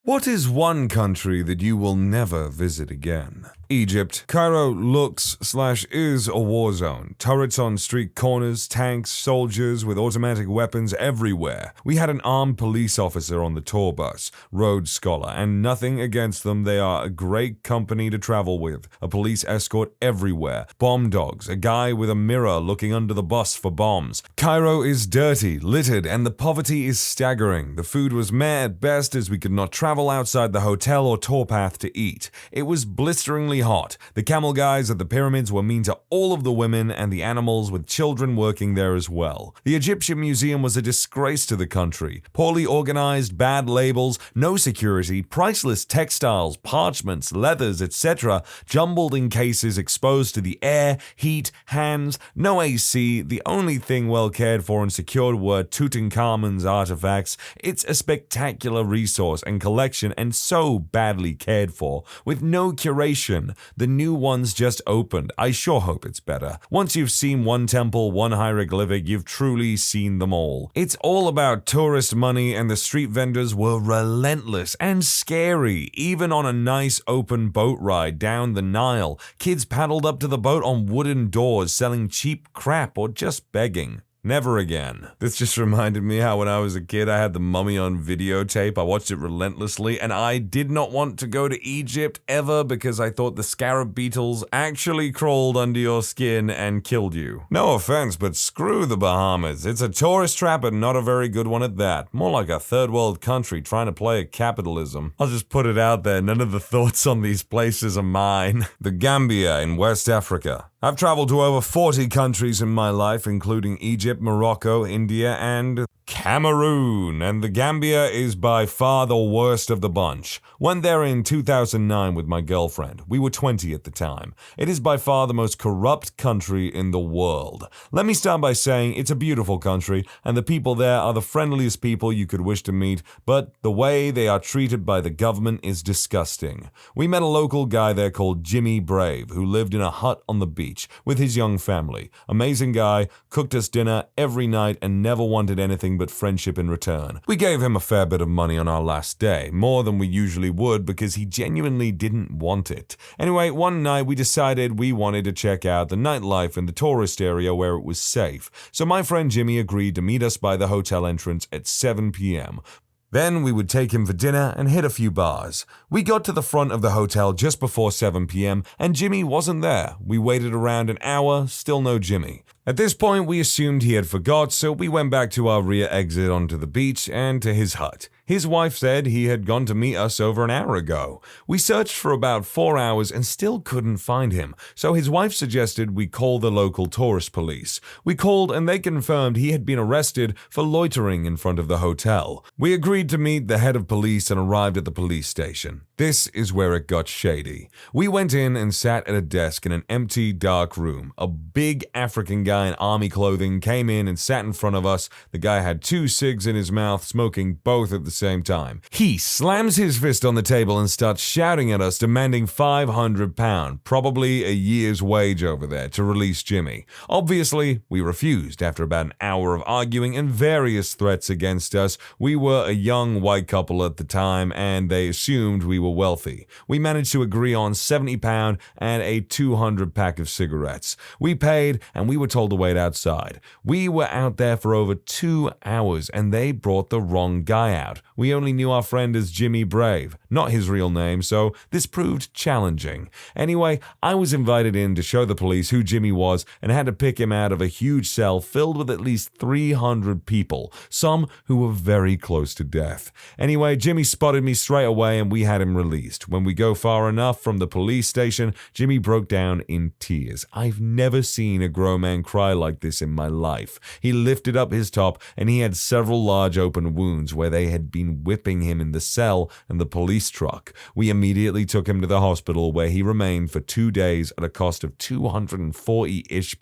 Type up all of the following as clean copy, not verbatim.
What is one country that you will never visit again? Egypt. Cairo looks/is a war zone. Turrets on street corners, tanks, soldiers with automatic weapons everywhere. We had an armed police officer on the tour bus, Rhodes Scholar, and nothing against them, they are a great company to travel with. A police escort everywhere. Bomb dogs, a guy with a mirror looking under the bus for bombs. Cairo is dirty, littered, and the poverty is staggering. The food was meh at best as we could not travel outside the hotel or tour path to eat. It was blisteringly hot. The camel guys at the pyramids were mean to all of the women and the animals, with children working there as well. The Egyptian Museum was a disgrace to the country. Poorly organized, bad labels, no security, priceless textiles, parchments, leathers, etc., jumbled in cases exposed to the air, heat, hands, no AC. The only thing well cared for and secured were Tutankhamun's artifacts. It's a spectacular resource and collection, and so badly cared for, with no curation. The new one's just opened. I sure hope it's better. Once you've seen one temple, one hieroglyphic, you've truly seen them all. It's all about tourist money, and the street vendors were relentless and scary. Even on a nice open boat ride down the Nile, kids paddled up to the boat on wooden doors selling cheap crap or just begging. Never again. This just reminded me how when I was a kid I had the Mummy on videotape. I watched it relentlessly, and I did not want to go to Egypt ever because I thought the scarab beetles actually crawled under your skin and killed you. No offense, but screw the Bahamas. It's a tourist trap and not a very good one at that. More like a third world country trying to play at capitalism. I'll just put it out there, none of the thoughts on these places are mine. The Gambia in West Africa. I've traveled to over 40 countries in my life, including Egypt, Morocco, India, and Cameroon, and the Gambia is by far the worst of the bunch. Went there in 2009 with my girlfriend. We were 20 at the time. It is by far the most corrupt country in the world. Let me start by saying it's a beautiful country, and the people there are the friendliest people you could wish to meet, but the way they are treated by the government is disgusting. We met a local guy there called Jimmy Brave, who lived in a hut on the beach with his young family. Amazing guy, cooked us dinner every night and never wanted anything but friendship in return. We gave him a fair bit of money on our last day, more than we usually would because he genuinely didn't want it. Anyway, one night we decided we wanted to check out the nightlife in the tourist area where it was safe, so my friend Jimmy agreed to meet us by the hotel entrance at 7 p.m. Then we would take him for dinner and hit a few bars. We got to the front of the hotel just before 7 p.m. and Jimmy wasn't there. We waited around an hour, still no Jimmy. At this point, we assumed he had forgot, so we went back to our rear exit onto the beach and to his hut. His wife said he had gone to meet us over an hour ago. We searched for about 4 hours and still couldn't find him, so his wife suggested we call the local tourist police. We called and they confirmed he had been arrested for loitering in front of the hotel. We agreed to meet the head of police and arrived at the police station. This is where it got shady. We went in and sat at a desk in an empty, dark room. A big African guy in army clothing came in and sat in front of us. The guy had 2 cigs in his mouth, smoking both at the same time. He slams his fist on the table and starts shouting at us, demanding £500, probably a year's wage over there, to release Jimmy. Obviously, we refused after about an hour of arguing and various threats against us. We were a young white couple at the time, and they assumed we were wealthy. We managed to agree on £70 and a 200 pack of cigarettes. We paid, and we were told to wait outside. We were out there for over 2 hours, and they brought the wrong guy out. We only knew our friend as Jimmy Brave, not his real name, so this proved challenging. Anyway, I was invited in to show the police who Jimmy was and had to pick him out of a huge cell filled with at least 300 people, some who were very close to death. Anyway, Jimmy spotted me straight away and we had him released. When we go far enough from the police station, Jimmy broke down in tears. I've never seen a grown man cry like this in my life. He lifted up his top and he had several large open wounds where they had been whipping him in the cell and the police truck. We immediately took him to the hospital where he remained for 2 days at a cost of £240-ish.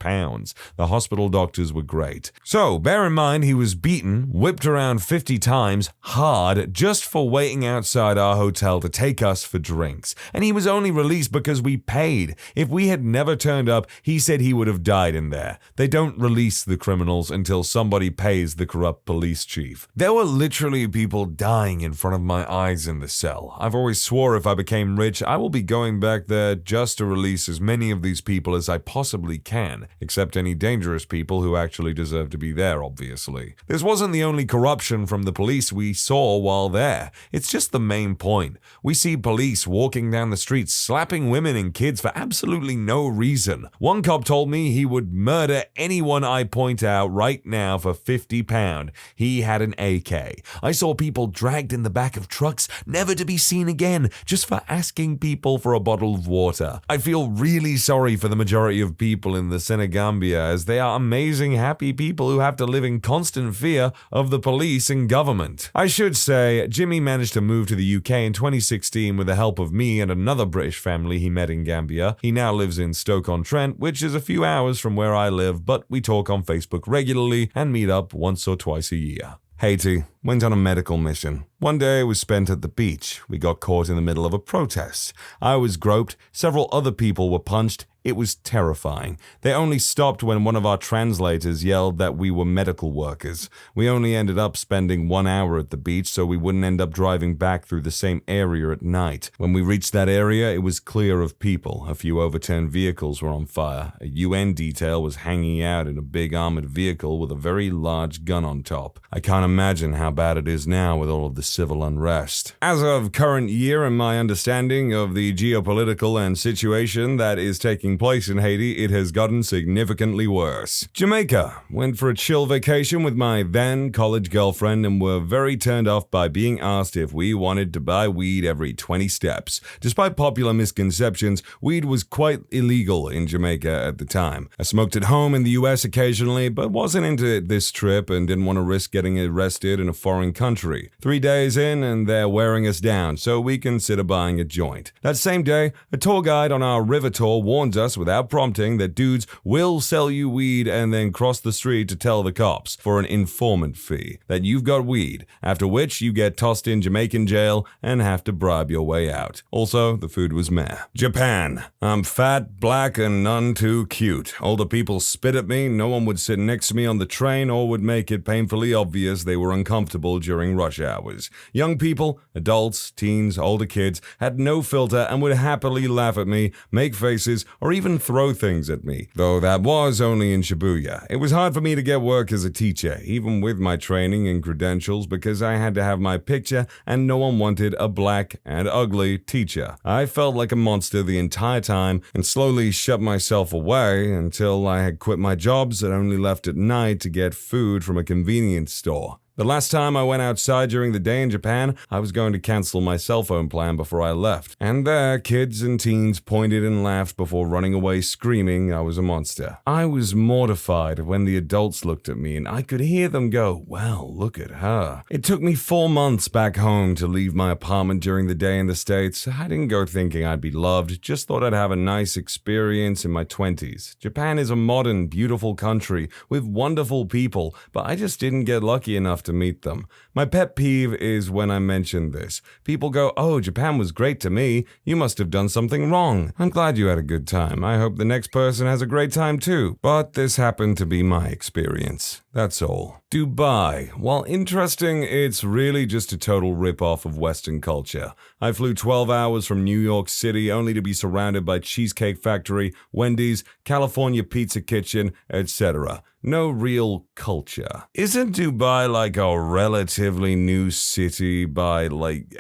The hospital doctors were great. So, bear in mind he was beaten, whipped around 50 times, hard, just for waiting outside our hotel to take take us for drinks, and he was only released because we paid. If we had never turned up, he said he would have died in there. They don't release the criminals until somebody pays the corrupt police chief. There were literally people dying in front of my eyes in the cell. I've always swore if I became rich, I will be going back there just to release as many of these people as I possibly can, except any dangerous people who actually deserve to be there, obviously. This wasn't the only corruption from the police we saw while there. It's just the main point. We see police walking down the streets slapping women and kids for absolutely no reason. One cop told me he would murder anyone I point out right now for £50. He had an AK. I saw people dragged in the back of trucks, never to be seen again, just for asking people for a bottle of water. I feel really sorry for the majority of people in the Senegambia, as they are amazing, happy people who have to live in constant fear of the police and government. I should say, Jimmy managed to move to the UK in 2016 with the help of me and another British family he met in Gambia. He now lives in Stoke-on-Trent, which is a few hours from where I live, but we talk on Facebook regularly and meet up once or twice a year. Haiti. Went on a medical mission. One day was spent at the beach. We got caught in the middle of a protest. I was groped. Several other people were punched. It was terrifying. They only stopped when one of our translators yelled that we were medical workers. We only ended up spending 1 hour at the beach so we wouldn't end up driving back through the same area at night. When we reached that area, it was clear of people. A few overturned vehicles were on fire. A UN detail was hanging out in a big armored vehicle with a very large gun on top. I can't imagine how bad it is now with all of the civil unrest. As of current year and my understanding of the geopolitical and situation that is taking place in Haiti, it has gotten significantly worse. Jamaica. Went for a chill vacation with my then college girlfriend and were very turned off by being asked if we wanted to buy weed every 20 steps. Despite popular misconceptions, weed was quite illegal in Jamaica at the time. I smoked at home in the US occasionally, but wasn't into it this trip and didn't want to risk getting arrested in a foreign country. 3 days in and they're wearing us down, so we consider buying a joint. That same day, a tour guide on our river tour warns us without prompting that dudes will sell you weed and then cross the street to tell the cops for an informant fee that you've got weed, after which you get tossed in Jamaican jail and have to bribe your way out. Also, the food was meh. Japan. I'm fat, black, and none too cute. Older people spit at me, no one would sit next to me on the train or would make it painfully obvious they were uncomfortable during rush hours. Young people, adults, teens, older kids, had no filter and would happily laugh at me, make faces, or even throw things at me. Though that was only in Shibuya. It was hard for me to get work as a teacher, even with my training and credentials, because I had to have my picture and no one wanted a black and ugly teacher. I felt like a monster the entire time and slowly shut myself away until I had quit my jobs and only left at night to get food from a convenience store. The last time I went outside during the day in Japan, I was going to cancel my cell phone plan before I left. And there, kids and teens pointed and laughed before running away screaming I was a monster. I was mortified when the adults looked at me and I could hear them go, "Well, look at her." It took me 4 months back home to leave my apartment during the day in the States. I didn't go thinking I'd be loved, just thought I'd have a nice experience in my 20s. Japan is a modern, beautiful country with wonderful people, but I just didn't get lucky enough to meet them. My pet peeve is when I mention this. People go, "Oh, Japan was great to me. You must have done something wrong." I'm glad you had a good time. I hope the next person has a great time too. But this happened to be my experience. That's all. Dubai. While interesting, it's really just a total rip-off of Western culture. I flew 12 hours from New York City only to be surrounded by Cheesecake Factory, Wendy's, California Pizza Kitchen, etc. No real culture. Isn't Dubai like a relatively new city by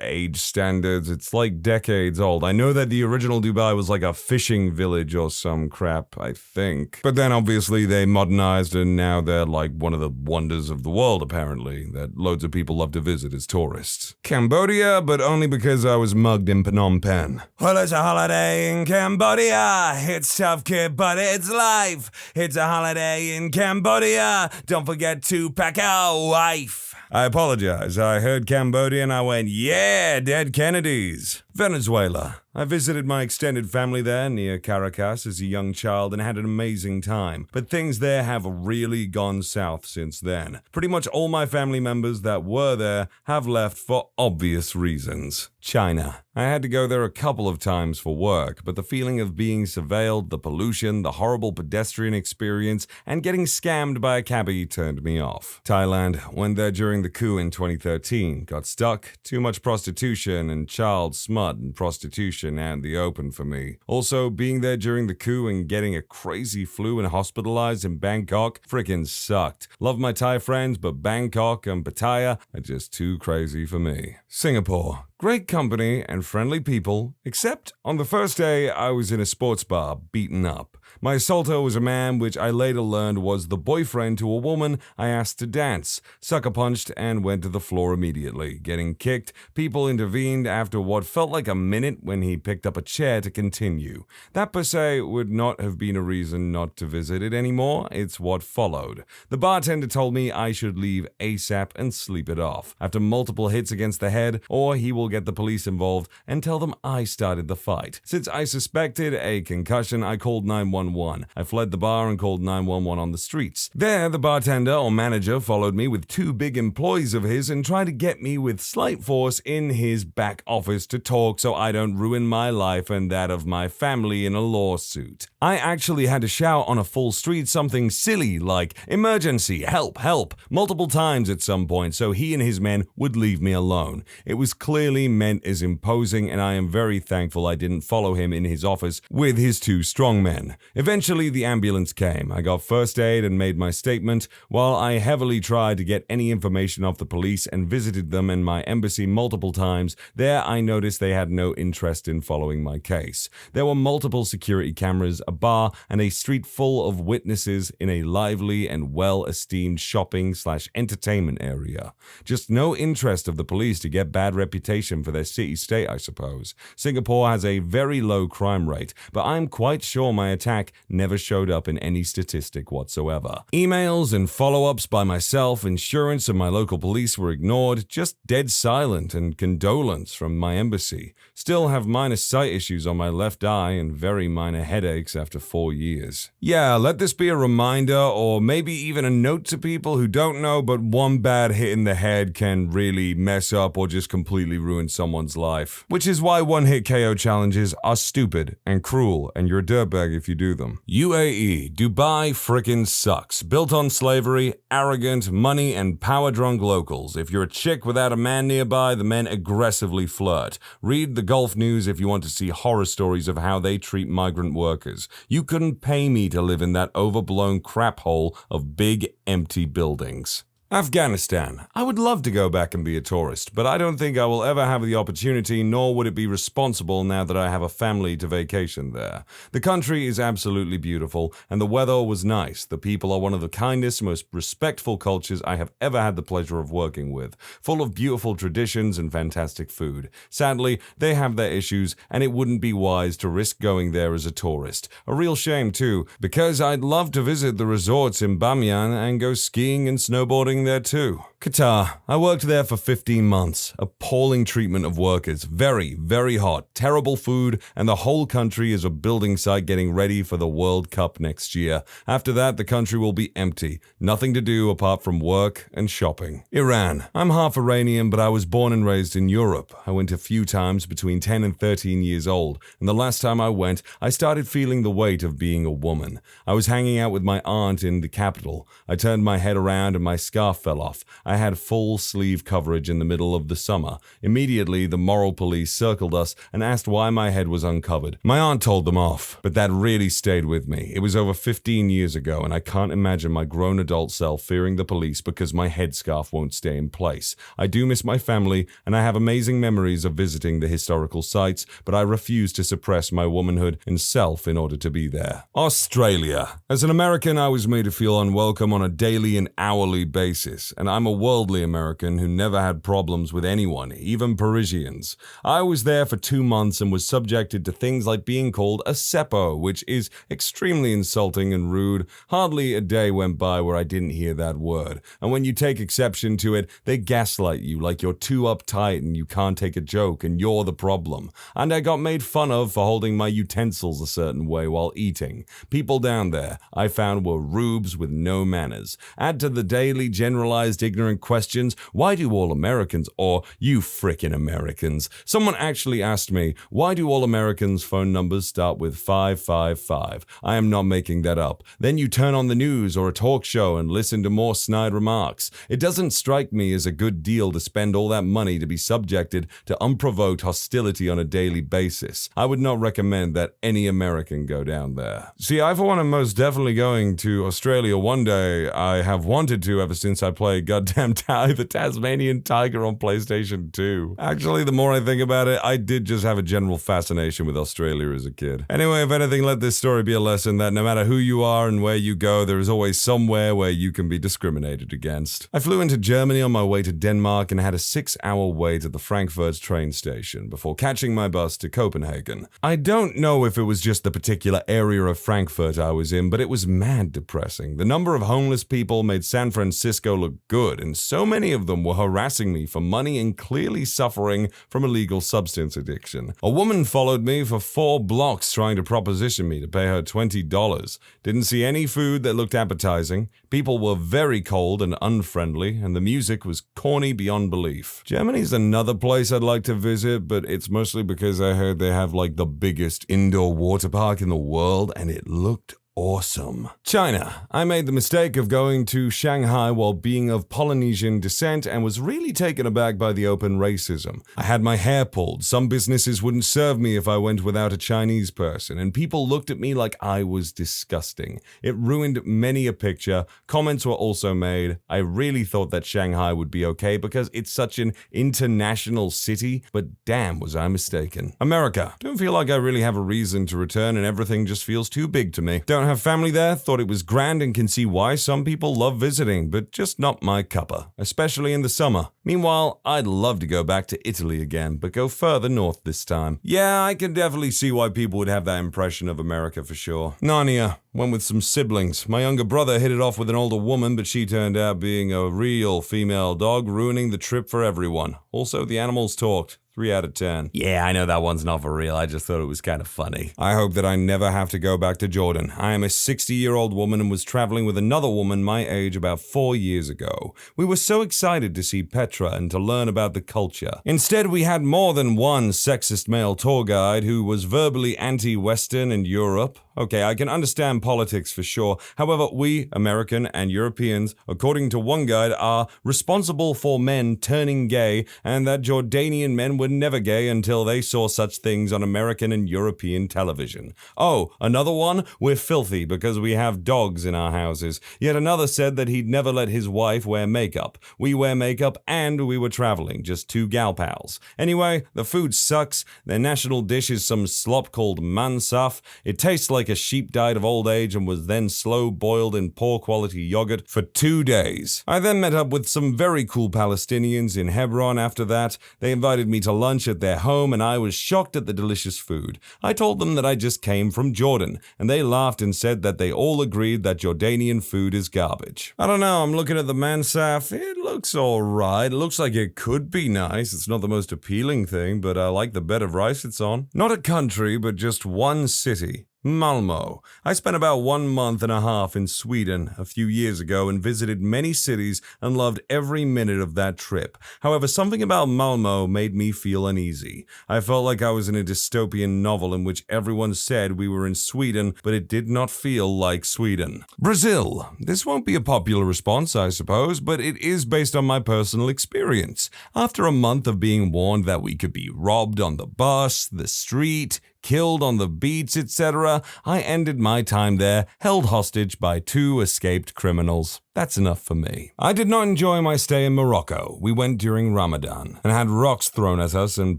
age standards? It's like decades old. I know that the original Dubai was like a fishing village or some crap, I think. But then obviously they modernized and now they're like one of the wonders of the world apparently, that loads of people love to visit as tourists. Cambodia, but only because I was mugged in Phnom Penh. Well, it's a holiday in Cambodia. It's tough, kid, but it's life. It's a holiday in Cambodia. Don't forget to pack a wife. I apologize. I heard Cambodia and I went, yeah, dead Kennedys. Venezuela. I visited my extended family there near Caracas as a young child and had an amazing time, but things there have really gone south since then. Pretty much all my family members that were there have left for obvious reasons. China. I had to go there a couple of times for work, but the feeling of being surveilled, the pollution, the horrible pedestrian experience, and getting scammed by a cabbie turned me off. Thailand. Went there during the coup in 2013. Got stuck. Too much prostitution and child smut and prostitution out in the open for me. Also, being there during the coup and getting a crazy flu and hospitalized in Bangkok frickin' sucked. Love my Thai friends, but Bangkok and Pattaya are just too crazy for me. Singapore. Great company and friendly people, except on the first day I was in a sports bar beaten up. My assaulter was a man, which I later learned was the boyfriend to a woman I asked to dance. Sucker punched and went to the floor immediately. Getting kicked, people intervened after what felt like a minute when he picked up a chair to continue. That per se would not have been a reason not to visit it anymore, it's what followed. The bartender told me I should leave ASAP and sleep it off. After multiple hits against the head, or he will get the police involved and tell them I started the fight. Since I suspected a concussion, I called 911. I fled the bar and called 911 on the streets. There, the bartender or manager followed me with two big employees of his and tried to get me with slight force in his back office to talk so I don't ruin my life and that of my family in a lawsuit. I actually had to shout on a full street something silly like, "Emergency, help, help," multiple times at some point so he and his men would leave me alone. It was clearly meant as imposing, and I am very thankful I didn't follow him in his office with his two strongmen. Eventually, the ambulance came. I got first aid and made my statement. While I heavily tried to get any information off the police and visited them and my embassy multiple times, there I noticed they had no interest in following my case. There were multiple security cameras, a bar, and a street full of witnesses in a lively and well-esteemed shopping/entertainment area. Just no interest of the police to get bad reputation for their city-state, I suppose. Singapore has a very low crime rate, but I'm quite sure my attack never showed up in any statistic whatsoever. Emails and follow-ups by myself, insurance, and my local police were ignored, just dead silent and condolence from my embassy. Still have minor sight issues on my left eye and very minor headaches after 4 years. Yeah, let this be a reminder or maybe even a note to people who don't know, but one bad hit in the head can really mess up or just completely ruin someone's life. Which is why one-hit KO challenges are stupid and cruel, and you're a dirtbag if you do them. UAE, Dubai frickin' sucks. Built on slavery, arrogant, money, and power-drunk locals. If you're a chick without a man nearby, the men aggressively flirt. Read the Gulf News if you want to see horror stories of how they treat migrant workers. You couldn't pay me to live in that overblown crap hole of big, empty buildings. Afghanistan. I would love to go back and be a tourist, but I don't think I will ever have the opportunity, nor would it be responsible now that I have a family to vacation there. The country is absolutely beautiful, and the weather was nice. The people are one of the kindest, most respectful cultures I have ever had the pleasure of working with, full of beautiful traditions and fantastic food. Sadly, they have their issues, and it wouldn't be wise to risk going there as a tourist. A real shame, too, because I'd love to visit the resorts in Bamiyan and go skiing and snowboarding there too. Qatar. I worked there for 15 months. Appalling treatment of workers. Very, very hot. Terrible food, and the whole country is a building site getting ready for the World Cup next year. After that, the country will be empty. Nothing to do apart from work and shopping. Iran. I'm half Iranian, but I was born and raised in Europe. I went a few times between 10 and 13 years old, and the last time I went, I started feeling the weight of being a woman. I was hanging out with my aunt in the capital. I turned my head around and my scarf fell off. I had full sleeve coverage in the middle of the summer. Immediately, the moral police circled us and asked why my head was uncovered. My aunt told them off, but that really stayed with me. It was over 15 years ago, and I can't imagine my grown adult self fearing the police because my headscarf won't stay in place. I do miss my family, and I have amazing memories of visiting the historical sites, but I refuse to suppress my womanhood and self in order to be there. Australia. As an American, I was made to feel unwelcome on a daily and hourly basis basis, and I'm a worldly American who never had problems with anyone, even Parisians. I was there for 2 months and was subjected to things like being called a seppo, which is extremely insulting and rude. Hardly a day went by where I didn't hear that word, and when you take exception to it, they gaslight you like you're too uptight and you can't take a joke and you're the problem. And I got made fun of for holding my utensils a certain way while eating. People down there, I found, were rubes with no manners. Add to the daily generalized ignorant questions, why do all Americans, or you frickin' Americans? Someone actually asked me, why do all Americans' phone numbers start with 555? I am not making that up. Then you turn on the news or a talk show and listen to more snide remarks. It doesn't strike me as a good deal to spend all that money to be subjected to unprovoked hostility on a daily basis. I would not recommend that any American go down there. See, I for one am most definitely going to Australia one day. I have wanted to ever since I played goddamn the Tasmanian Tiger on PlayStation 2. Actually, the more I think about it, I did just have a general fascination with Australia as a kid. Anyway, if anything, let this story be a lesson that no matter who you are and where you go, there is always somewhere where you can be discriminated against. I flew into Germany on my way to Denmark and had a 6-hour wait at the Frankfurt train station before catching my bus to Copenhagen. I don't know if it was just the particular area of Frankfurt I was in, but it was mad depressing. The number of homeless people made San Francisco look good, and so many of them were harassing me for money and clearly suffering from illegal substance addiction. A woman followed me for 4 blocks trying to proposition me to pay her $20. Didn't see any food that looked appetizing. People were very cold and unfriendly, and the music was corny beyond belief. Germany's another place I'd like to visit, but it's mostly because I heard they have like the biggest indoor water park in the world, and it looked awesome. China. I made the mistake of going to Shanghai while being of Polynesian descent and was really taken aback by the open racism. I had my hair pulled. Some businesses wouldn't serve me if I went without a Chinese person, and people looked at me like I was disgusting. It ruined many a picture. Comments were also made. I really thought that Shanghai would be okay because it's such an international city, but damn was I mistaken. America. Don't feel like I really have a reason to return and everything just feels too big to me. Don't have family there, thought it was grand and can see why some people love visiting, but just not my cuppa, especially in the summer. Meanwhile, I'd love to go back to Italy again, but go further north this time. Yeah, I can definitely see why people would have that impression of America for sure. Narnia. Went with some siblings. My younger brother hit it off with an older woman, but she turned out being a real female dog, ruining the trip for everyone. Also, the animals talked. 3 out of 10. Yeah, I know that one's not for real. I just thought it was kind of funny. I hope that I never have to go back to Jordan. I am a 60-year-old woman and was traveling with another woman my age about 4 years ago. We were so excited to see Petra and to learn about the culture. Instead, we had more than one sexist male tour guide who was verbally anti-Western and Europe. Okay, I can understand politics for sure. However, we, American and Europeans, according to one guide, are responsible for men turning gay, and that Jordanian men were never gay until they saw such things on American and European television. Oh, another one? We're filthy because we have dogs in our houses. Yet another said that he'd never let his wife wear makeup. We wear makeup and we were traveling, just 2 gal pals. Anyway, the food sucks. Their national dish is some slop called mansaf. It tastes like a sheep died of old age and was then slow boiled in poor quality yogurt for 2 days. I then met up with some very cool Palestinians in Hebron after that. They invited me to lunch at their home and I was shocked at the delicious food. I told them that I just came from Jordan and they laughed and said that they all agreed that Jordanian food is garbage. I don't know, I'm looking at the mansaf. It looks alright. It looks like it could be nice. It's not the most appealing thing, but I like the bed of rice it's on. Not a country, but just one city. Malmö. I spent about 1.5 months in Sweden a few years ago and visited many cities and loved every minute of that trip. However, something about Malmö made me feel uneasy. I felt like I was in a dystopian novel in which everyone said we were in Sweden, but it did not feel like Sweden. Brazil. This won't be a popular response, I suppose, but it is based on my personal experience. After a month of being warned that we could be robbed on the bus, the street, killed on the beach, etc., I ended my time there, held hostage by 2 escaped criminals. That's enough for me. I did not enjoy my stay in Morocco. We went during Ramadan and had rocks thrown at us and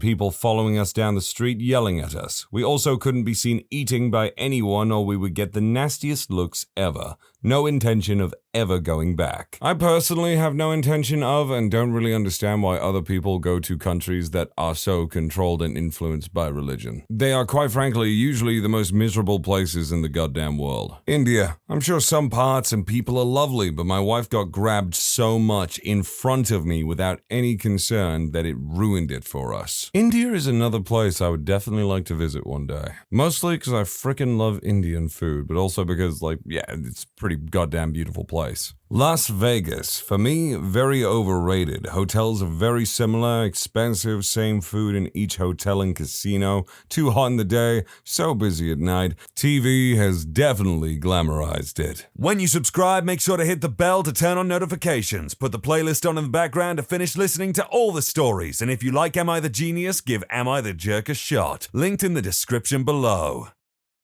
people following us down the street yelling at us. We also couldn't be seen eating by anyone or we would get the nastiest looks ever. No intention of ever going back. I personally have no intention of and don't really understand why other people go to countries that are so controlled and influenced by religion. They are, quite frankly, usually the most miserable places in the goddamn world. India. I'm sure some parts and people are lovely, but my wife got grabbed so much in front of me without any concern that it ruined it for us. India is another place I would definitely like to visit one day. Mostly because I frickin' love Indian food, but also because, it's a pretty goddamn beautiful place. Las Vegas. For me, very overrated. Hotels are very similar, expensive, same food in each hotel and casino, too hot in the day, so busy at night. TV has definitely glamorized it. When you subscribe, make sure to hit the bell to turn on notifications. Put the playlist on in the background to finish listening to all the stories. And if you like Am I the Genius, give Am I the Jerk a shot. Linked in the description below.